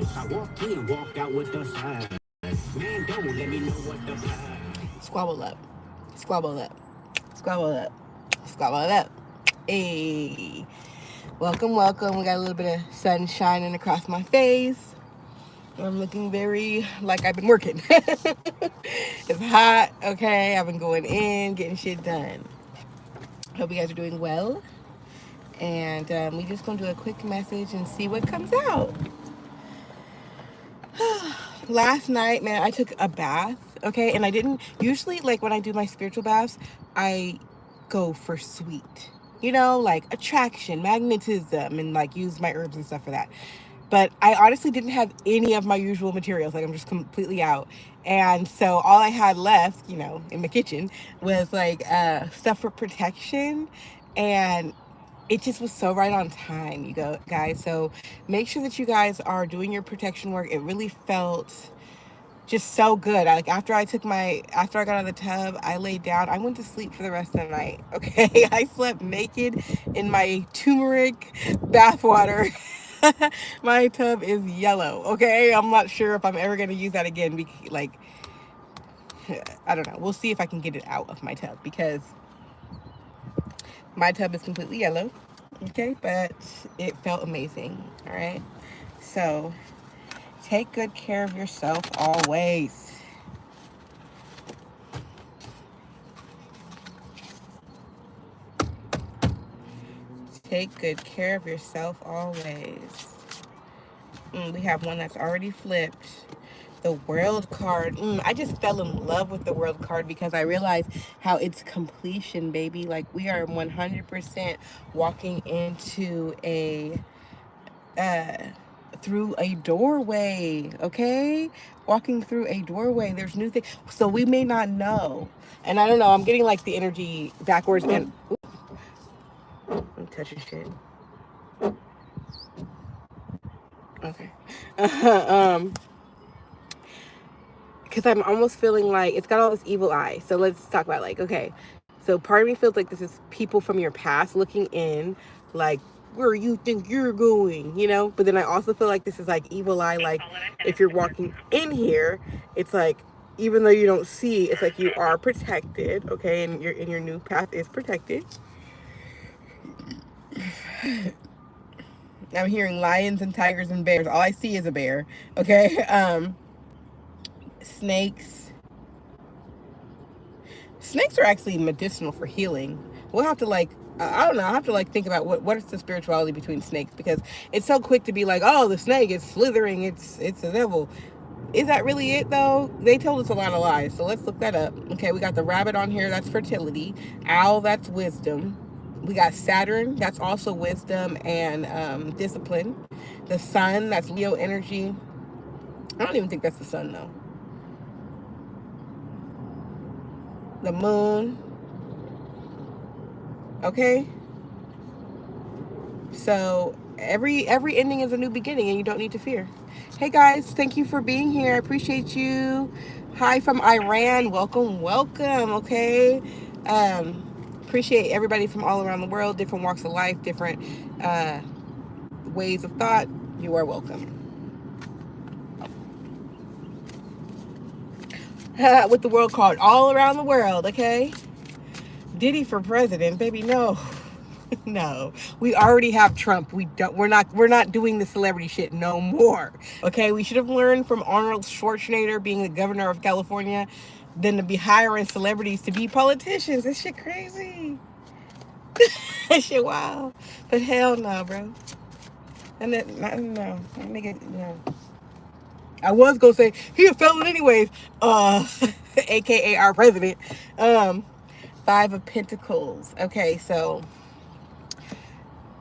I walked in, walked out with the side. Man, don't let me know what the vibe. Squabble up. Squabble up. Squabble up. Squabble up. Hey. Welcome, welcome. We got a little bit of sun shining across my face. I'm looking very like I've been working. It's hot, okay? I've been going in, getting shit done. Hope you guys are doing well. And we just gonna do a quick message and see what comes out. Last night, man, I took a bath, okay? And I didn't, usually, like, when I do my spiritual baths, I go for sweet. You know, like attraction, magnetism, and like use my herbs and stuff for that. But I honestly didn't have any of my usual materials. Like, I'm just completely out. And so all I had left, you know, in the kitchen was like stuff for protection. And it just was so right on time, you go guys. So make sure that you guys are doing your protection work. It really felt just so good. After I got out of the tub, I laid down. I went to sleep for the rest of the night. Okay, I slept naked in my turmeric bath water. My tub is yellow. Okay, I'm not sure if I'm ever gonna use that again. Like, I don't know. We'll see if I can get it out of my tub because my tub is completely yellow. Okay, but it felt amazing. All right, so take good care of yourself always. Take good care of yourself always. We have one that's already flipped. The World card. I just fell in love with the World card because I realized how it's completion, baby. Like, we are 100% walking into through a doorway, okay? Walking through a doorway. There's new things. So we may not know. And I don't know, I'm getting like the energy backwards and I'm touching shit. Okay. Because I'm almost feeling like it's got all this evil eye. So let's talk about, like, okay, so part of me feels like this is people from your past looking in, like, where you think you're going, you know? But then I also feel like this is like evil eye, like if you're walking in here, it's like, even though you don't see, it's like you are protected, okay? And your new path is protected. I'm hearing lions and tigers and bears. All I see is a bear, okay? Snakes. Snakes are actually medicinal for healing. We'll have to, like, I don't know. I have to, like, think about what is the spirituality between snakes, because it's so quick to be like, oh, the snake is slithering, it's a devil. Is that really it, though? They told us a lot of lies, so let's look that up. Okay, we got the rabbit on here. That's fertility. Owl, that's wisdom. We got Saturn. That's also wisdom and discipline. The sun, that's Leo energy. I don't even think that's the sun, though. The moon. Okay. So every ending is a new beginning, and you don't need to fear. Hey guys, thank you for being here. I appreciate you. Hi from Iran. Welcome, welcome. Okay. Appreciate everybody from all around the world, different walks of life, different ways of thought. You are welcome. With the world card, all around the world. Okay. Diddy for president, baby? No. No, we already have Trump. We're not doing the celebrity shit no more. Okay, we should have learned from Arnold Schwarzenegger being the governor of California than to be hiring celebrities to be politicians. This shit crazy. That shit wild. But hell no, bro. And that, no, nigga, no. I was gonna say he a felon anyways. AKA our president. Five of Pentacles. Okay, so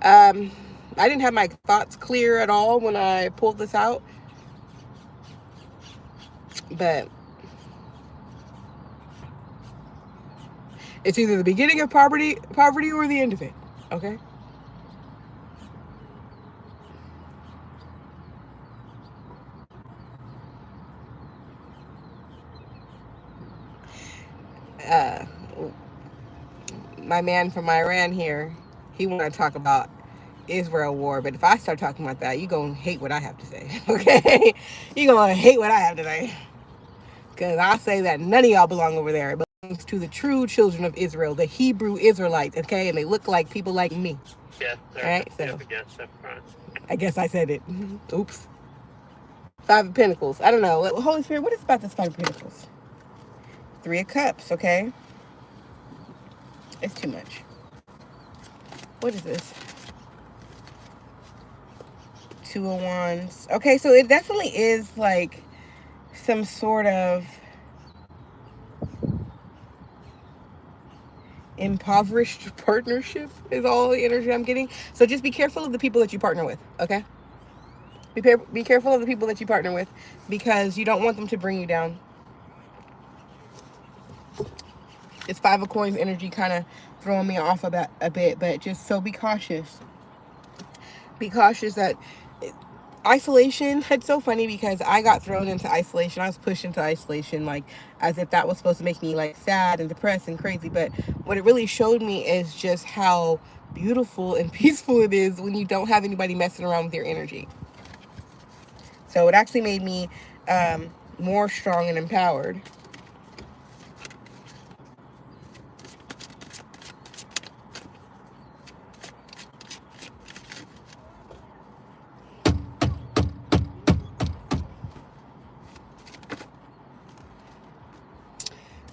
I didn't have my thoughts clear at all when I pulled this out, but it's either the beginning of poverty or the end of it. Okay. My man from Iran here, he want to talk about Israel war, but if I start talking about that, you're going to hate what I have to say, okay? You're going to hate what I have to say. Because I say that none of y'all belong over there. It belongs to the true children of Israel, the Hebrew Israelites, okay? And they look like people like me. Yes, sir. All right, so Yes, up front. I guess I said it. Oops. Five of Pentacles. I don't know. Holy Spirit, what is about this Five of Pentacles? Three of Cups, okay? It's too much. What is this? Two of Wands. Okay, so it definitely is like some sort of impoverished partnership is all the energy I'm getting. So just be careful of the people that you partner with, okay? Be careful of the people that you partner with because you don't want them to bring you down. It's Five of Coins energy kind of throwing me off about a bit, but just so be cautious. Be cautious that isolation. It's so funny because I got thrown into isolation. I was pushed into isolation like as if that was supposed to make me like sad and depressed and crazy. But what it really showed me is just how beautiful and peaceful it is when you don't have anybody messing around with your energy. So it actually made me more strong and empowered.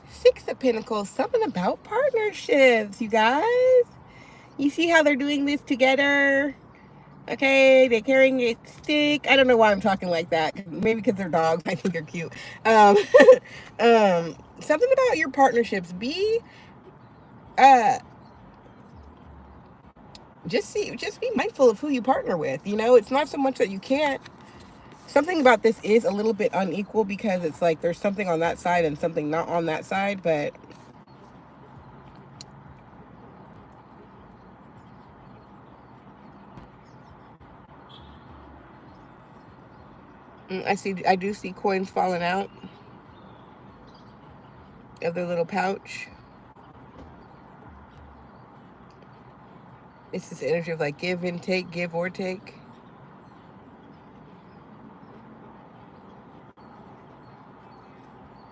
Six of Pentacles, something about partnerships, you guys. You see how they're doing this together? Okay, they're carrying a stick. I don't know why I'm talking like that. Maybe because they're dogs. I think they're cute. Something about your partnerships. Be just be mindful of who you partner with. You know, it's not so much that you can't. Something about this is a little bit unequal because it's like there's something on that side and something not on that side, but I do see coins falling out of their little pouch. It's this energy of like give and take, give or take.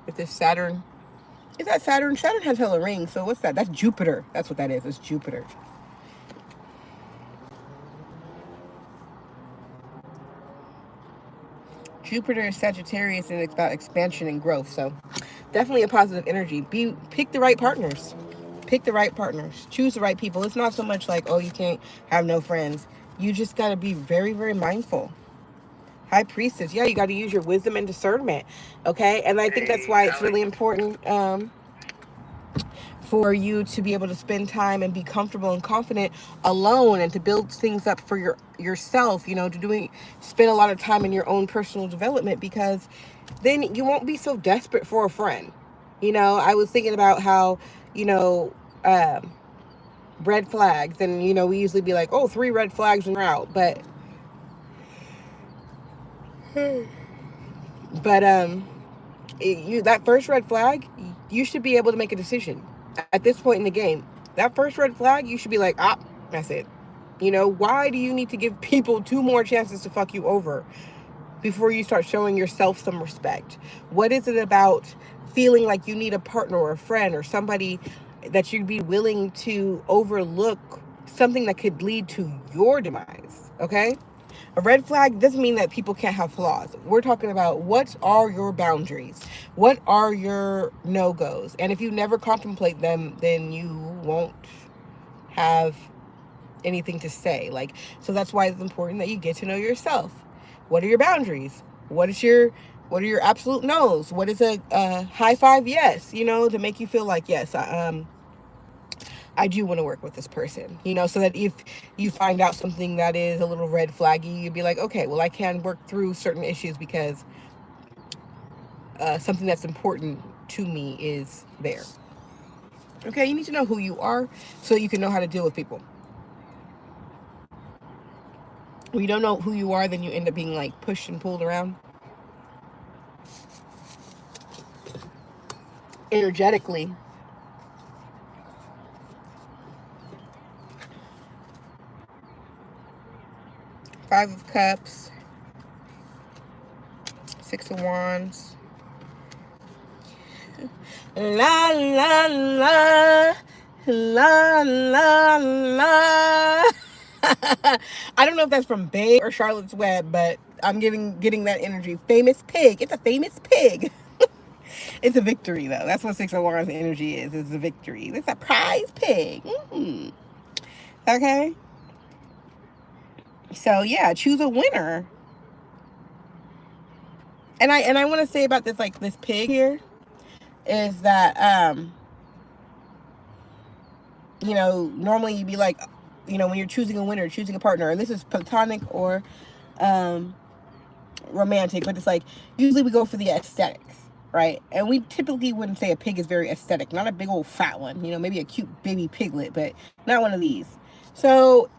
With this Saturn. Is that Saturn? Saturn has hella rings, so what's that? That's Jupiter. That's what that is. It's Jupiter. Jupiter is Sagittarius and it's about expansion and growth, so definitely a positive energy. Pick the right partners. Pick the right partners. Choose the right people. It's not so much like, oh, you can't have no friends. You just got to be very, very mindful. High Priestess. Yeah, you got to use your wisdom and discernment. Okay? And I think that's why it's really important for you to be able to spend time and be comfortable and confident alone and to build things up for yourself, you know, spend a lot of time in your own personal development, because then you won't be so desperate for a friend. You know, I was thinking about how, you know, red flags, and, you know, we usually be like, oh, 3 red flags and we're out, but that first red flag, you should be able to make a decision at this point in the game. That first red flag, you should be like, that's it. You know, why do you need to give people 2 more chances to fuck you over before you start showing yourself some respect? What is it about feeling like you need a partner or a friend or somebody that you'd be willing to overlook something that could lead to your demise? Okay? A red flag doesn't mean that people can't have flaws. We're talking about what are your boundaries? What are your no-goes? And if you never contemplate them, then you won't have anything to say. So that's why it's important that you get to know yourself. What are your boundaries? What are your absolute no's? What is a high five yes, you know, to make you feel like, yes, I do want to work with this person, you know, so that if you find out something that is a little red flaggy, you'd be like, okay, well, I can work through certain issues because something that's important to me is there. Okay, you need to know who you are so you can know how to deal with people. When you don't know who you are, then you end up being like pushed and pulled around. Energetically. Five of Cups, Six of Wands. La la la la la la. I don't know if that's from Babe or Charlotte's Web, but I'm getting that energy. Famous pig. It's a famous pig. It's a victory, though. That's what Six of Wands energy is. It's a victory. It's a prize pig. Okay. So yeah, choose a winner. And I want to say about this, like this pig here, is that you know, normally you'd be like, you know, when you're choosing a winner, choosing a partner, and this is platonic or romantic, but it's like usually we go for the aesthetics, right? And we typically wouldn't say a pig is very aesthetic, not a big old fat one, you know, maybe a cute baby piglet, but not one of these. So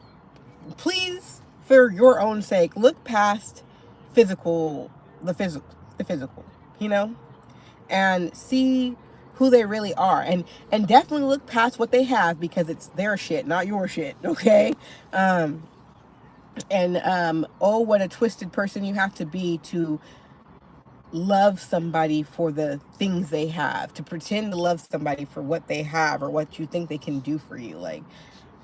please, for your own sake, look past the physical, you know, and see who they really are, and definitely look past what they have, because it's their shit, not your shit. Okay. Oh, what a twisted person you have to be to love somebody for the things they have, to pretend to love somebody for what they have or what you think they can do for you. Like,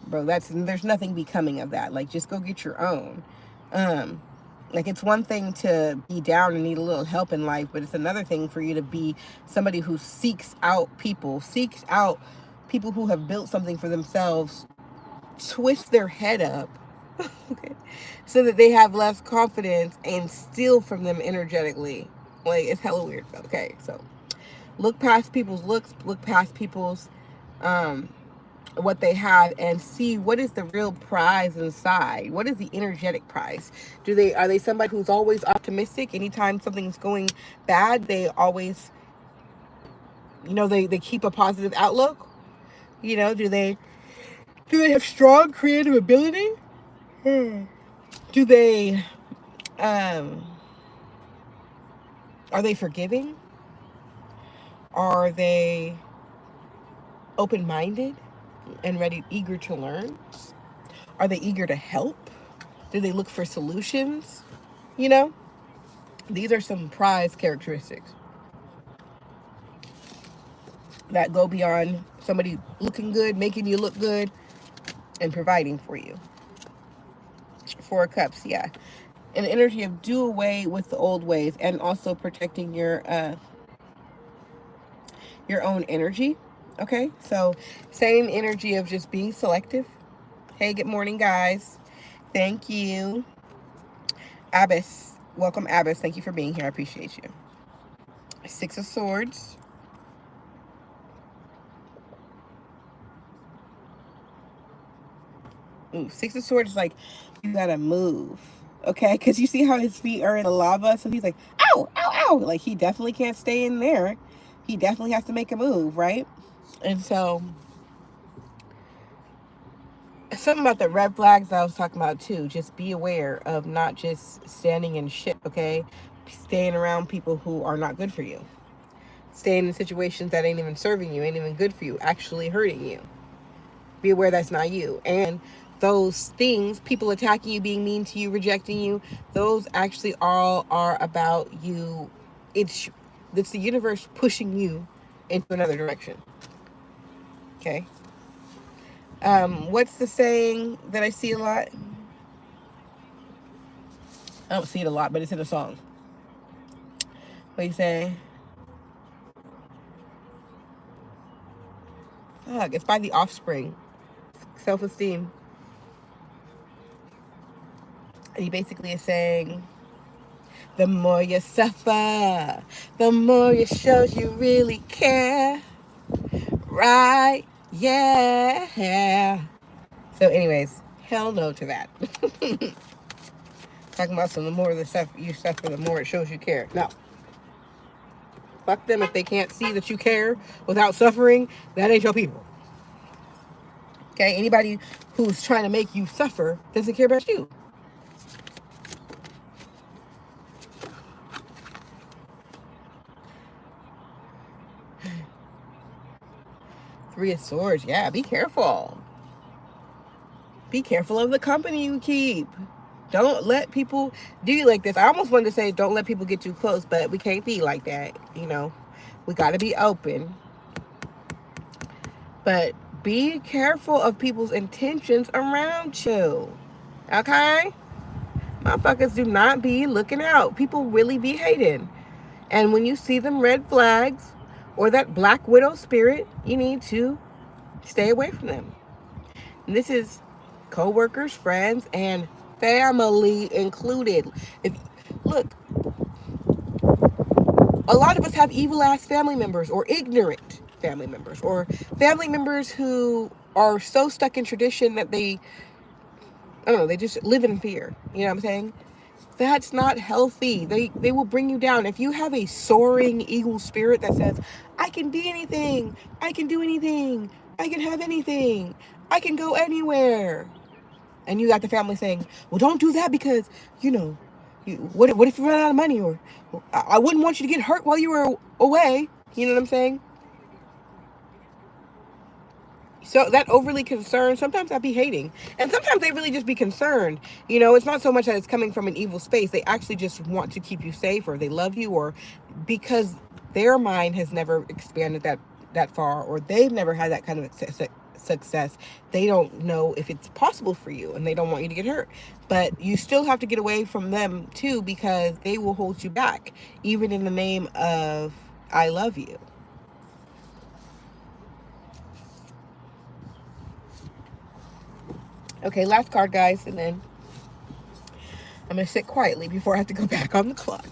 bro, there's nothing becoming of that. Like, just go get your own. Like, it's one thing to be down and need a little help in life, but it's another thing for you to be somebody who seeks out people who have built something for themselves, twist their head up, okay, so that they have less confidence, and steal from them energetically. Like, it's hella weird. Okay, so look past people's looks, look past people's what they have, and see what is the real prize inside. What is the energetic prize? Are they somebody who's always optimistic? Anytime something's going bad, they always, you know, they keep a positive outlook? You know, do they have strong creative ability? Do they are they forgiving? Are they open-minded and eager to learn? Are they eager to help? Do they look for solutions? You know, these are some prize characteristics that go beyond somebody looking good, making you look good, and providing for you. Four of Cups, yeah. An energy of do away with the old ways, and also protecting your own energy. Okay, so same energy of just being selective. Hey, good morning, guys. Thank you. Abbas, welcome, Abbas. Thank you for being here. I appreciate you. Six of Swords. Ooh, Six of Swords is like, you gotta move. Okay, because you see how his feet are in the lava, so he's like, ow, ow, ow. Like, he definitely can't stay in there. He definitely has to make a move, right? And so, something about the red flags that I was talking about too. Just be aware of not just standing in shit, okay? Staying around people who are not good for you. Staying in situations that ain't even serving you, ain't even good for you, actually hurting you. Be aware that's not you. And those things, people attacking you, being mean to you, rejecting you, those actually all are about you. It's the universe pushing you into another direction. Okay. What's the saying that I see a lot? I don't see it a lot, but it's in a song. What do you say? Fuck, it's by The Offspring. Self-esteem. And he basically is saying, the more you suffer, the more it shows you really care. Right? Yeah. So anyways, hell no to that. Talking about the more you suffer, the more it shows you care. No. Fuck them if they can't see that you care without suffering. That ain't your people. Okay? Anybody who's trying to make you suffer doesn't care about you. Three of Swords. Yeah, be careful. Be careful of the company you keep. Don't let people do you like this. I almost wanted to say don't let people get too close, but we can't be like that, you know. We got to be open. But be careful of people's intentions around you. Okay? Motherfuckers do not be looking out. People really be hating. And when you see them red flags or that black widow spirit, you need to stay away from them. And this is co-workers, friends, and family included. Look, a lot of us have evil ass family members or ignorant family members or family members who are so stuck in tradition that they just live in fear. You know what I'm saying? That's not healthy. They will bring you down. If you have a soaring eagle spirit that says, I can be anything, I can do anything, I can have anything, I can go anywhere. And you got the family saying, well, don't do that because, what if you run out of money? Or I wouldn't want you to get hurt while you were away. You know what I'm saying? So that overly concerned, sometimes I'd be hating. And sometimes they really just be concerned. It's not so much that it's coming from an evil space. They actually just want to keep you safe, or they love you, or because their mind has never expanded that far, or they've never had that kind of success. They don't know if it's possible for you, and they don't want you to get hurt. But you still have to get away from them too, because they will hold you back, even in the name of I love you. Okay, last card, guys, and then I'm going to sit quietly before I have to go back on the clock.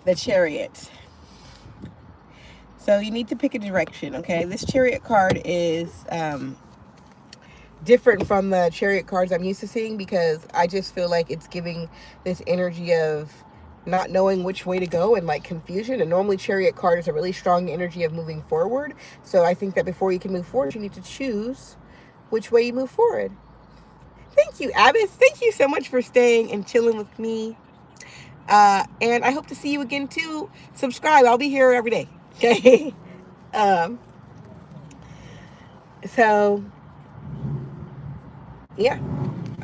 The Chariot. So you need to pick a direction, okay? This Chariot card is different from the Chariot cards I'm used to seeing, because I just feel like it's giving this energy of not knowing which way to go and like confusion. And normally Chariot card is a really strong energy of moving forward. So I think that before you can move forward, you need to choose which way you move forward. Thank you, Abbas. Thank you so much for staying and chilling with me. And I hope to see you again too. Subscribe. I'll be here every day. Okay. So yeah.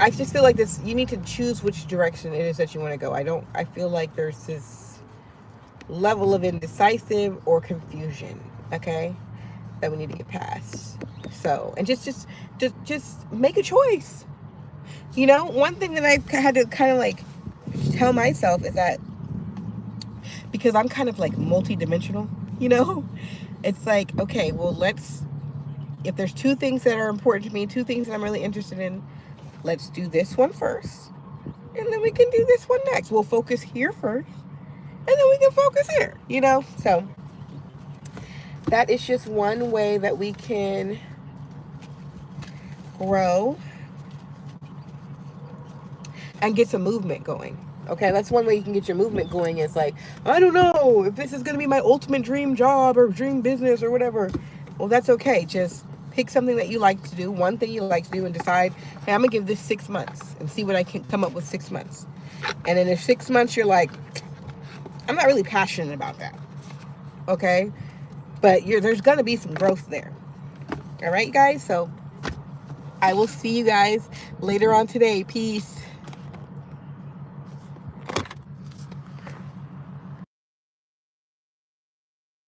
I just feel like this, you need to choose which direction it is that you want to go. I feel like there's this level of indecisive or confusion, okay, that we need to get past. So, and just make a choice. One thing that I've had to kind of like tell myself is that, because I'm kind of like multi-dimensional, it's like, okay, well, if there's two things that are important to me, two things that I'm really interested in, let's do this one first, and then we can do this one next. We'll focus here first, and then we can focus here, So that is just one way that we can grow and get some movement going. Okay, that's one way you can get your movement going, is like, I don't know if this is going to be my ultimate dream job or dream business or whatever. Well, that's okay. Just pick something that you like to do, one thing you like to do, and decide, hey, I'm going to give this 6 months and see what I can come up with 6 months. And then in 6 months, you're like, I'm not really passionate about that. Okay? But there's going to be some growth there. All right, guys? So I will see you guys later on today. Peace.